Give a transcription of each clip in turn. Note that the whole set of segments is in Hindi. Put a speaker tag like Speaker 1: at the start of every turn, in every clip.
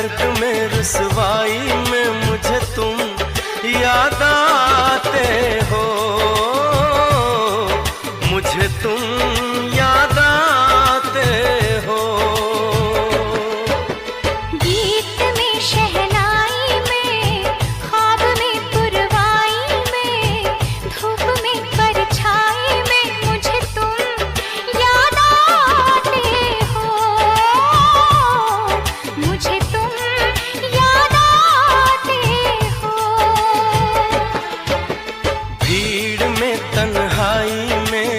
Speaker 1: दर्द में रुसवाई में मुझे तुम याद आते हो, मुझे तुम याद आते हो।
Speaker 2: गीत में शहनाई में, ख्वाब में पुरवाई में, धूप में परछाई में मुझे तुम याद आते हो, मुझे तुम याद आते हो।
Speaker 1: भीड़ में तन्हाई में,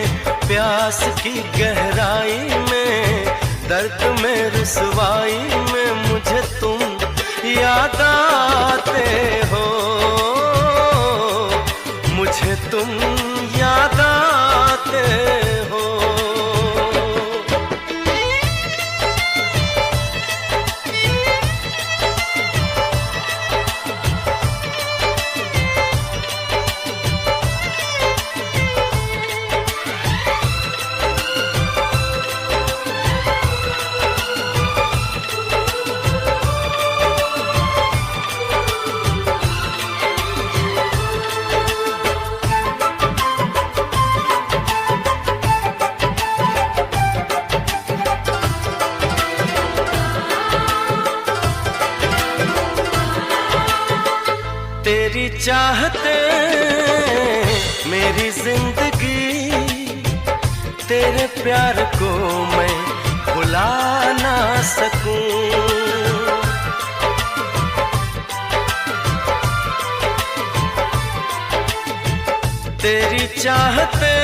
Speaker 1: प्यास की गहराई में, दर्द में रुसवाई में मुझे तुम याद आते हो, मुझे तुम याद आते हो। तेरी चाहते मेरी जिंदगी, तेरे प्यार को मैं भुला ना सकूं। तेरी चाहते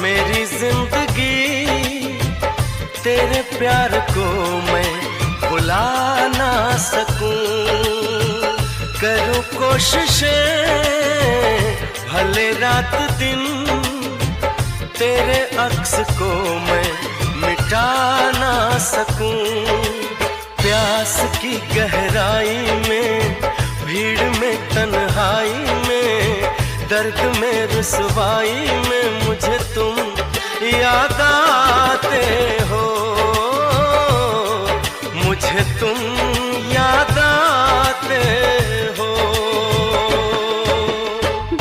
Speaker 1: मेरी जिंदगी, तेरे प्यार को मैं भुला ना सकूं। करूं कोशिशें भले रात दिन, तेरे अक्स को मैं मिटा ना सकूं। प्यास की गहराई में, भीड़ में तन्हाई में, दर्द में रुसवाई में मुझे तुम याद आते हो, मुझे तुम याद आते हो।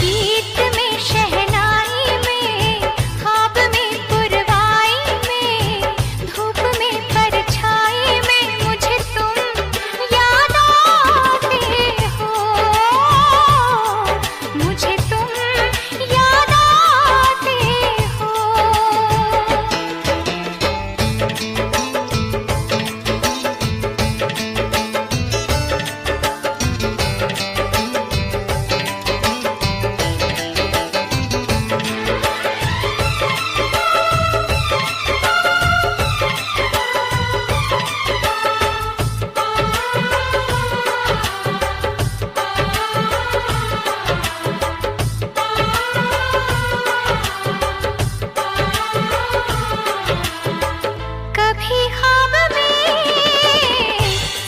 Speaker 2: गीत में शहनाई में, ख्वाब में पुरवाई में, धूप में परछाई में मुझे तुम याद आते हो, मुझे तुम याद आते हो। कभी ख्वाब में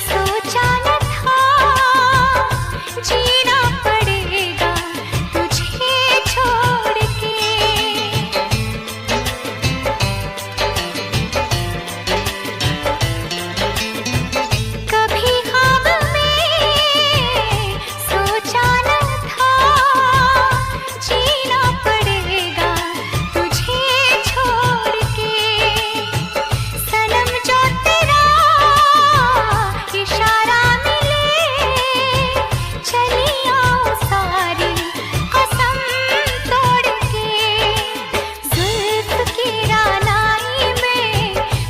Speaker 2: सोचा न था, जीना पड़ेगा तुझे छोड़ के। कभी ख्वाब में सोचा न था, जीना पड़ेगा तुझे छोड़ के। सनम जो तेरा इशारा मिले, चली आऊं सारी कसम तोड़ के। जुल्फ की रानाई में,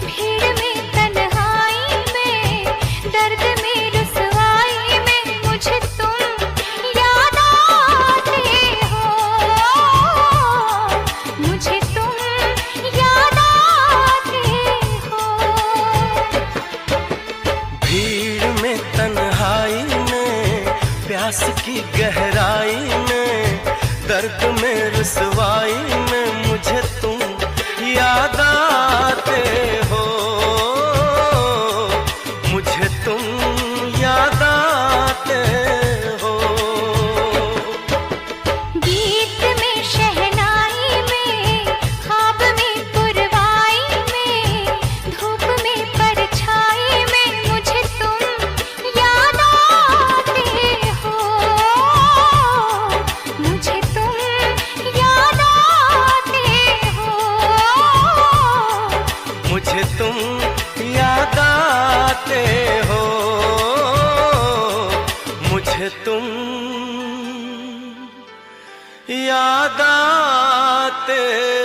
Speaker 2: भीड़ में तन्हाई में, दर्द में रुसवाई में मुझे तुम याद आते हो, मुझे तुम याद आते हो।
Speaker 1: भीड़ में तन्हाई में, प्यास की गहराई में, दर्द में रुसवाई में मुझे तुम याद आते हो, मुझे तुम याद आते हो।
Speaker 2: गीत में शहनाई में, ख्वाब में पुरवाई में, धूप में परछाई में मुझे तुम
Speaker 1: मुझे तुम याद आते